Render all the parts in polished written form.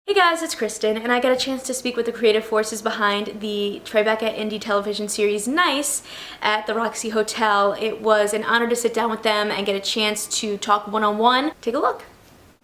Hey guys, it's Kristen, and I got a chance to speak with the creative forces behind the Tribeca indie television series Nice at the Roxy Hotel. It was an honor to sit down with them and get a chance to talk one-on-one. Take a look.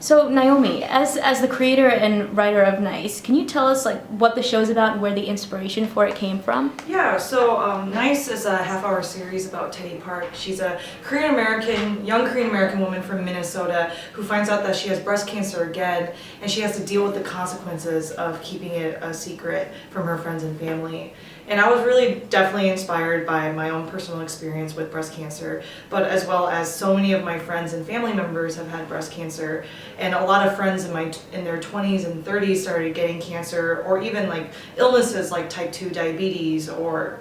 So Naomi, as the creator and writer of Nice, can you tell us what the show's about and where the inspiration for it came from? Yeah, so Nice is a half-hour series about Teddy Park. She's a young Korean American woman from Minnesota who finds out that she has breast cancer again, and she has to deal with the consequences of keeping it a secret from her friends and family. And I was really definitely inspired by my own personal experience with breast cancer, but as well as so many of my friends and family members have had breast cancer, and a lot of friends in their 20s and 30s started getting cancer, or even illnesses like type 2 diabetes or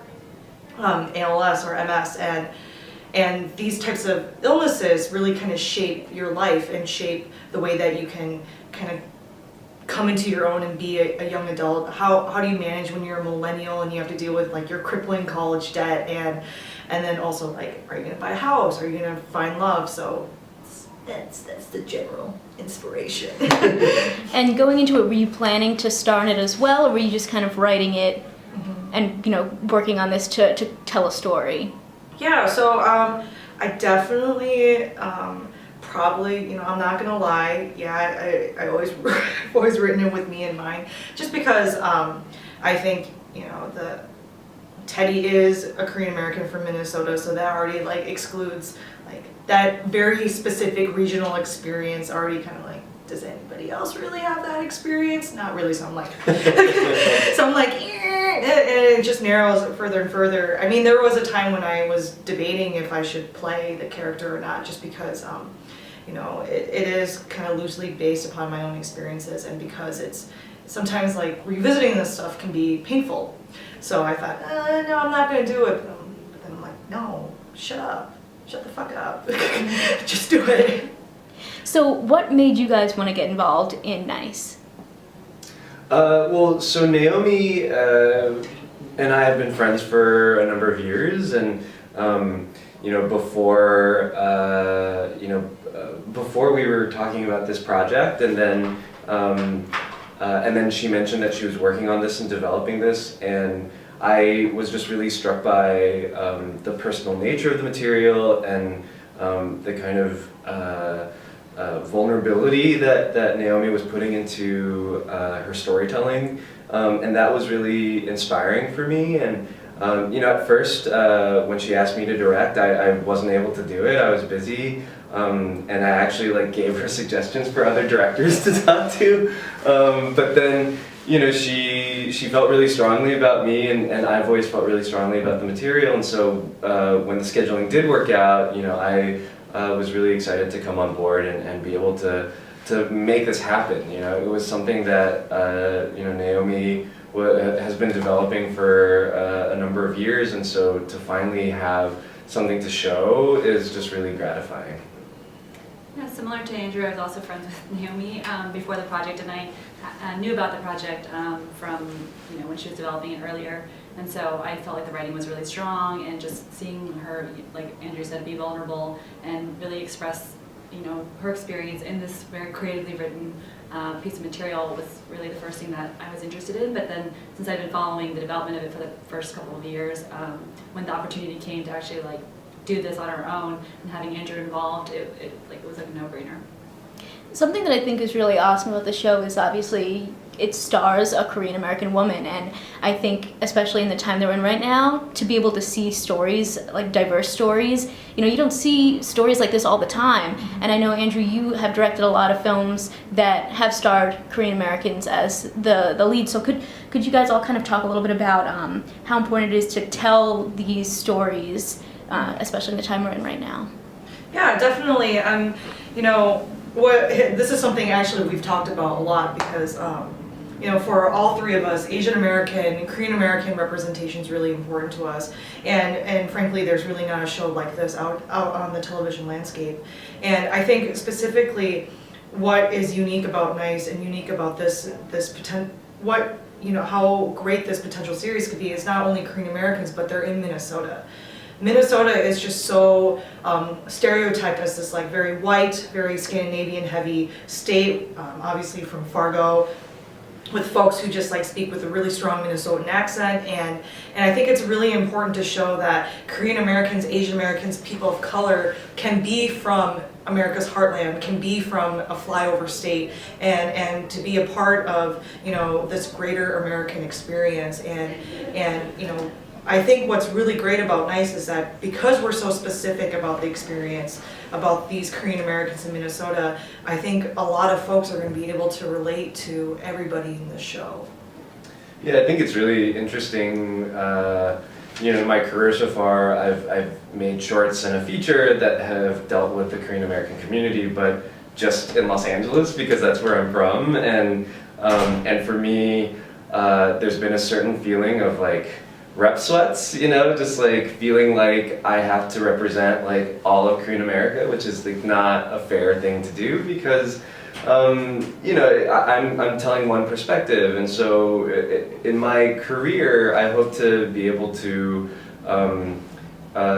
ALS or MS, and these types of illnesses really kind of shape your life and shape the way that you can kind of come into your own and be a young adult. How do you manage when you're a millennial and you have to deal with your crippling college debt, and then also are you gonna buy a house, are you gonna find love? So that's the general inspiration. And going into it, were you planning to star in it as well, or were you just kind of writing it and working on this to tell a story? Yeah, so I definitely probably, I'm not gonna lie, yeah, I always I've always written it with me in mind, just because I think the Teddy is a Korean American from Minnesota, so that already excludes that very specific regional experience. Already kind of does anybody else really have that experience? Not really. So I'm like and it just narrows it further and further. I mean, there was a time when I was debating if I should play the character or not, just because it is kind of loosely based upon my own experiences, and because it's sometimes revisiting this stuff can be painful. So I thought, no, I'm not going to do it. But then I'm like, no, shut up. Shut the fuck up. Just do it. So what made you guys want to get involved in Nice? So Naomi and I have been friends for a number of years, and before we were talking about this project, and then she mentioned that she was working on this and developing this, and I was just really struck by the personal nature of the material and the kind of vulnerability that Naomi was putting into her storytelling, and that was really inspiring for me. And at first, when she asked me to direct, I wasn't able to do it. I was busy, and I actually gave her suggestions for other directors to talk to. But then, she felt really strongly about me, and I've always felt really strongly about the material. And so when the scheduling did work out, I was really excited to come on board and be able to make this happen. It was something that Naomi has been developing for a number of years, and so to finally have something to show is just really gratifying. Yeah, similar to Andrew, I was also friends with Naomi before the project, and I knew about the project from when she was developing it earlier, and so I felt like the writing was really strong, and just seeing her, like Andrew said, be vulnerable and really express her experience in this very creatively written piece of material was really the first thing that I was interested in. But then, since I've been following the development of it for the first couple of years, when the opportunity came to actually do this on our own and having Andrew involved, it was a no-brainer. Something that I think is really awesome about the show is obviously it stars a Korean American woman, and I think especially in the time that we're in right now, to be able to see stories, diverse stories, you don't see stories like this all the time. And I know, Andrew, you have directed a lot of films that have starred Korean Americans as the lead, so could you guys all kind of talk a little bit about how important it is to tell these stories, especially in the time we're in right now? Yeah, definitely. This is something actually we've talked about a lot, because for all three of us, Asian American and Korean American representation is really important to us, and frankly, there's really not a show like this out on the television landscape. And I think specifically, what is unique about Nice and unique about how great this potential series could be is not only Korean Americans, but they're in Minnesota. Minnesota is just so stereotyped as this very white, very Scandinavian heavy state, obviously from Fargo, with folks who just like speak with a really strong Minnesotan accent, and I think it's really important to show that Korean Americans, Asian Americans, people of color can be from America's heartland, can be from a flyover state, and to be a part of, you know, this greater American experience. And you know, I think what's really great about NICE is that because we're so specific about the experience, about these Korean Americans in Minnesota, I think a lot of folks are going to be able to relate to everybody in the show. Yeah, I think it's really interesting. You know, in my career so far, I've made shorts and a feature that have dealt with the Korean American community, but just in Los Angeles because that's where I'm from. And for me, there's been a certain feeling of like rep sweats, you know, just like feeling like I have to represent like all of Korean America, which is like not a fair thing to do because you know, I'm telling one perspective, and so in my career, I hope to be able to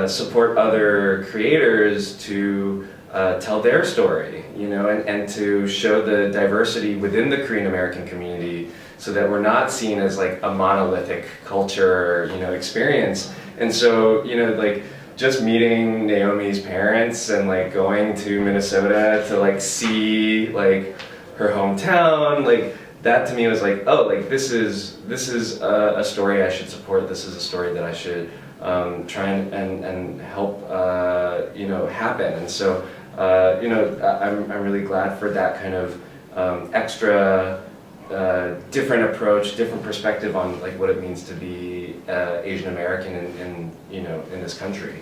support other creators to tell their story, you know, and to show the diversity within the Korean American community, so that we're not seen as like a monolithic culture, you know, experience. And so, you know, like just meeting Naomi's parents and like going to Minnesota to like see like her hometown, like that to me was like, oh, like this is a story I should support. This is a story that I should try and help you know, happen. And so you know, I'm really glad for that kind of extra different approach, different perspective on like what it means to be Asian American in you know, in this country.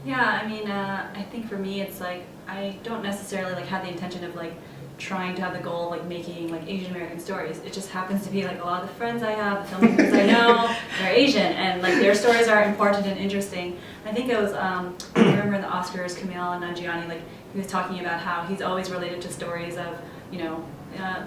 Yeah, I mean, I think for me it's like I don't necessarily like have the intention of like trying to have the goal of like making like Asian American stories. It just happens to be like a lot of the friends I have, the filmmakers I know, they're Asian, and like their stories are important and interesting. I think it was I remember in the Oscars, Kumail Nanjiani, like he was talking about how he's always related to stories of, you know,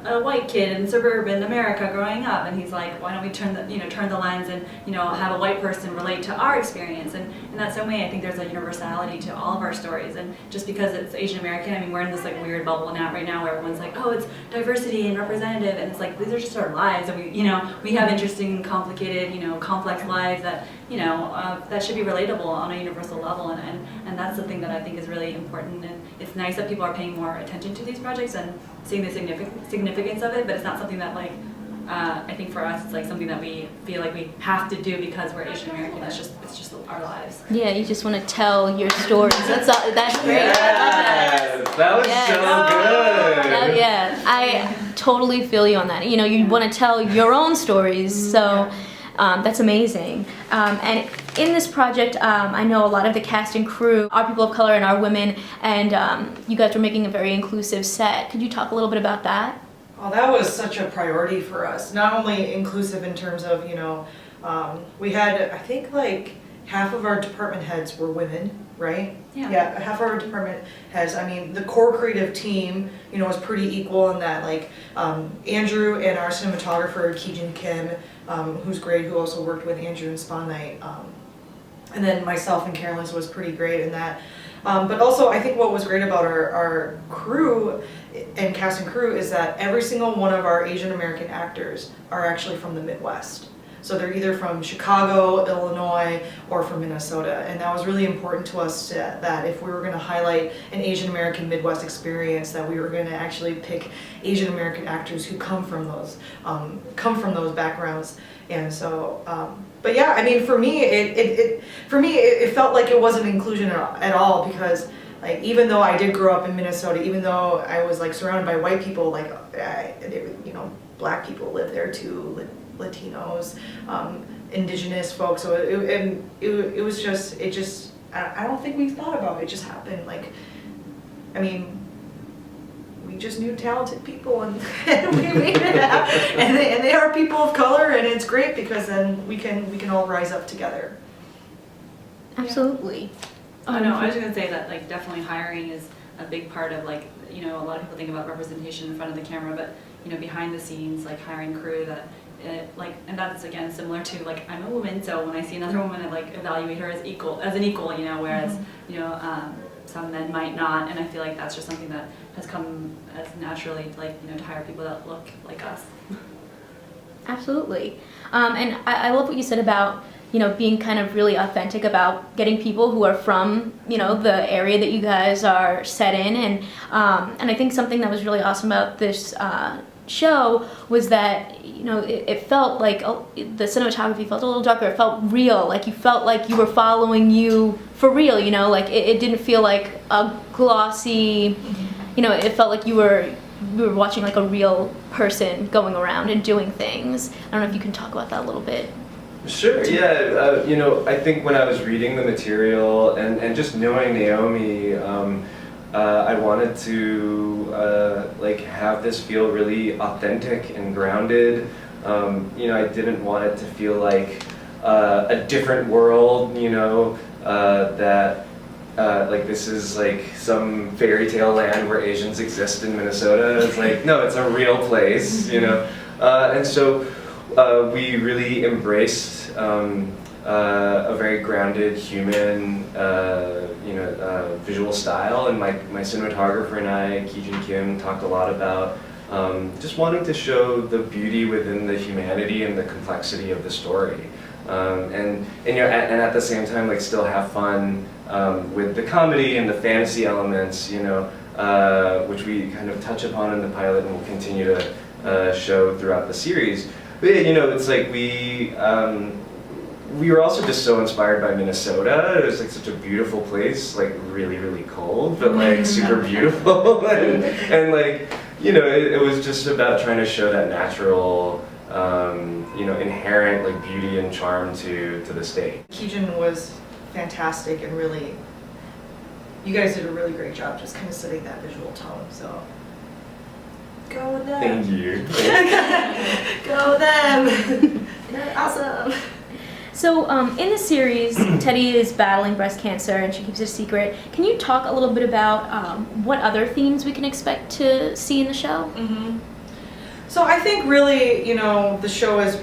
a white kid in suburban America growing up, and he's like, why don't we turn the lens and, you know, have a white person relate to our experience. And in that same way, I think there's a universality to all of our stories. And just because it's Asian American, I mean, we're in this like weird bubble now right now where everyone's like, oh, it's diversity and representative, and it's like these are just our lives, and we, you know, we have interesting, complicated, you know, complex lives that, you know, that should be relatable on a universal level, and that's the thing that I think is really important. And it's nice that people are paying more attention to these projects and seeing the significance of it, but it's not something that like I think for us it's like something that we feel like we have to do because we're Asian American. It's just our lives. Yeah, you just want to tell your stories. That's great. Yes, I love that. that was Yes. so good. Oh, yeah, I totally feel you on that. You know, you want to tell your own stories, so that's amazing. And in this project, I know a lot of the cast and crew are people of color and are women, and you guys were making a very inclusive set. Could you talk a little bit about that? Oh, that was such a priority for us. Not only inclusive in terms of, you know, we had, I think like half of our department heads were women, right? Yeah. Yeah, half of our department heads. I mean, the core creative team, you know, was pretty equal in that, like, Andrew and our cinematographer, Kijin Kim, who's great, who also worked with Andrew in Spawn Night. And then myself and Carolyn was pretty great in that. But also, I think what was great about our crew and cast and crew is that every single one of our Asian American actors are actually from the Midwest. So they're either from Chicago, Illinois, or from Minnesota. And that was really important to us that if we were going to highlight an Asian American Midwest experience, that we were going to actually pick Asian American actors who come from those backgrounds. And so, but yeah, I mean, for me, it felt like it wasn't inclusion at all, because like, even though I did grow up in Minnesota, even though I was like surrounded by white people, like, you know, black people live there too, Latinos, indigenous folks. So it was just, I don't think we thought about it. It just happened. Like, I mean, we just knew talented people, and we made it happen. And they are people of color, and it's great because then we can all rise up together. Absolutely. Oh no, I was gonna say that like definitely hiring is a big part of, like, you know, a lot of people think about representation in front of the camera, but, you know, behind the scenes, like hiring crew that like, and that's again similar to like, I'm a woman, so when I see another woman, I like evaluate her as an equal, you know, whereas you know, some men might not, and I feel like that's just something that has come as naturally, like, you know, to hire people that look like us. Absolutely. And I love what you said about, you know, being kind of really authentic about getting people who are from, you know, the area that you guys are set in. And I think something that was really awesome about this show was that, you know, it felt like the cinematography felt a little darker. It felt real. Like you felt like you were following you for real, you know, like it didn't feel like a glossy, you know, it felt like we were watching like a real person going around and doing things. I don't know if you can talk about that a little bit. Sure, yeah. You know, I think when I was reading the material and just knowing Naomi, I wanted to like have this feel really authentic and grounded. You know, I didn't want it to feel like a different world, you know, that like this is like some fairy tale land where Asians exist in Minnesota. It's like, no, it's a real place, you know. And so we really embraced a very grounded human, you know, visual style. And my cinematographer and I, Ki-jun Kim, talked a lot about just wanting to show the beauty within the humanity and the complexity of the story. And you know, and at the same time, like still have fun with the comedy and the fantasy elements, you know, which we kind of touch upon in the pilot and will continue to show throughout the series. But yeah, you know, it's like we were also just so inspired by Minnesota. It was like such a beautiful place, like really, really cold, but like super beautiful, and like, you know, it was just about trying to show that natural, you know, inherent like beauty and charm to the state. Ki-jun was fantastic and really, you guys did a really great job just kind of setting that visual tone, so go with them. Thank you. Go them. They're awesome. So in the series, Teddy is battling breast cancer and she keeps it a secret. Can you talk a little bit about what other themes we can expect to see in the show? Mm-hmm. So I think really, you know, the show is,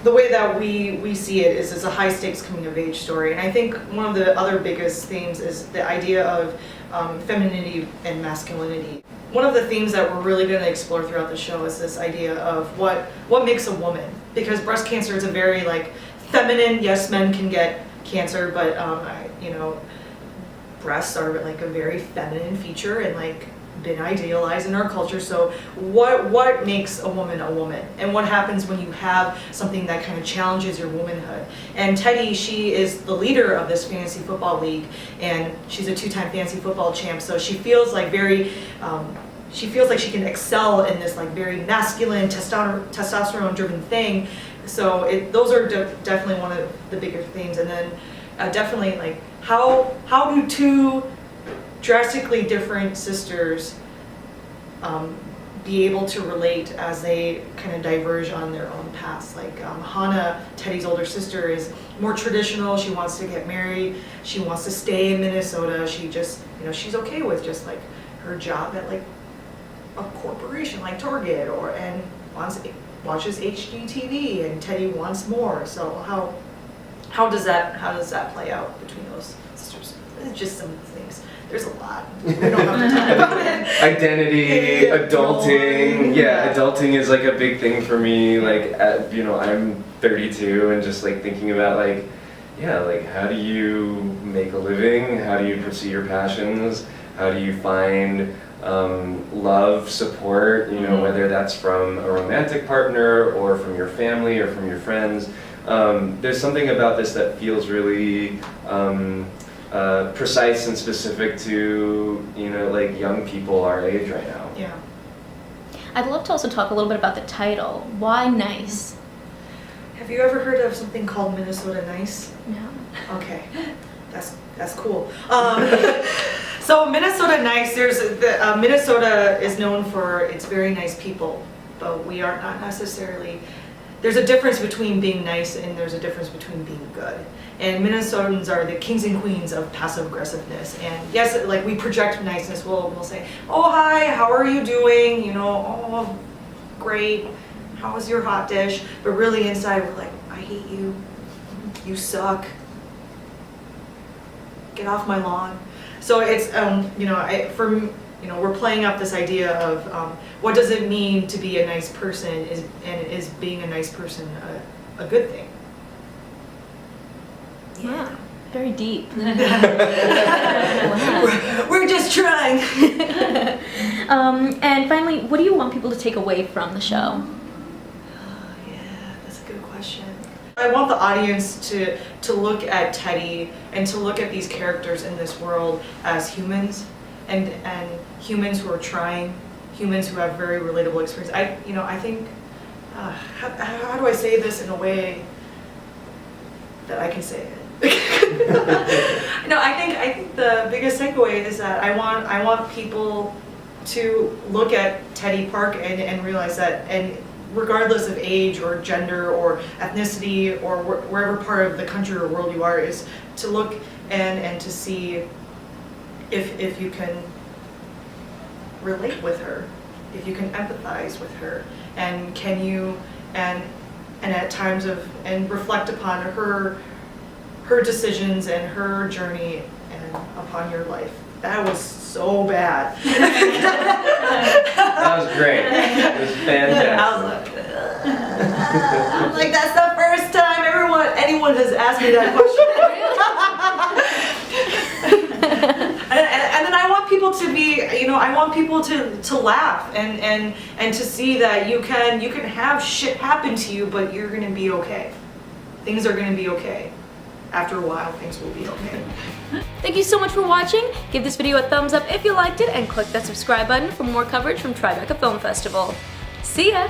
the way that we see it is a high stakes coming of age story. And I think one of the other biggest themes is the idea of femininity and masculinity. One of the themes that we're really going to explore throughout the show is this idea of what makes a woman. Because breast cancer is a very like feminine, yes, men can get cancer, but you know, breasts are like a very feminine feature and like been idealized in our culture. So what makes a woman, and what happens when you have something that kind of challenges your womanhood? And Teddy, she is the leader of this fantasy football league, and she's a 2-time fantasy football champ. So she feels like very she feels like she can excel in this like very masculine, testosterone-driven thing. So those are definitely one of the bigger themes. And then definitely like how do two drastically different sisters be able to relate as they kind of diverge on their own paths. Like Hannah, Teddy's older sister, is more traditional. She wants to get married. She wants to stay in Minnesota. She just, you know, she's okay with just like her job at like a corporation like Target, and watches HGTV, and Teddy wants more. So how does that play out between those sisters? It's just some things. There's a lot. We don't have to talk about it. Identity, adulting. Yeah, adulting is like a big thing for me. Like, you know, I'm 32 and just like thinking about like, yeah, like how do you make a living? How do you pursue your passions? How do you find love, support, you know, whether that's from a romantic partner or from your family or from your friends. There's something about this that feels really precise and specific to, you know, like young people our age right now. Yeah. I'd love to also talk a little bit about the title. Why Nice? Have you ever heard of something called Minnesota Nice? No. Okay, that's cool. So Minnesota Nice, Minnesota is known for its very nice people, but we are not necessarily. There's a difference between being nice and there's a difference between being good. And Minnesotans are the kings and queens of passive aggressiveness. And yes, like we project niceness. We'll say, "Oh hi, how are you doing?" You know, "Oh, great. How was your hot dish?" But really inside we're like, "I hate you. You suck. Get off my lawn." So it's we're playing up this idea of what does it mean to be a nice person, is being a nice person a good thing? Yeah, very deep. We're just trying. And finally, what do you want people to take away from the show? Yeah, that's a good question. I want the audience to look at Teddy and to look at these characters in this world as humans, and humans who are trying, humans who have very relatable experience. I think, how do I say this in a way that I can say it? No, I think the biggest takeaway is that I want people to look at Teddy Park and realize that, and regardless of age or gender or ethnicity or wherever part of the country or world you are, is to look and to see if you can relate with her, if you can empathize with her, and can you and at times and reflect upon her decisions and her journey and upon your life. That was so bad. That was great. It was fantastic. I'm like, that's the first time anyone has asked me that question. And then I want people to be, I want people to laugh and to see that you can have shit happen to you, but you're gonna be okay. Things are gonna be okay. After a while, things will be okay. Thank you so much for watching. Give this video a thumbs up if you liked it, and click that subscribe button for more coverage from Tribeca Film Festival. See ya!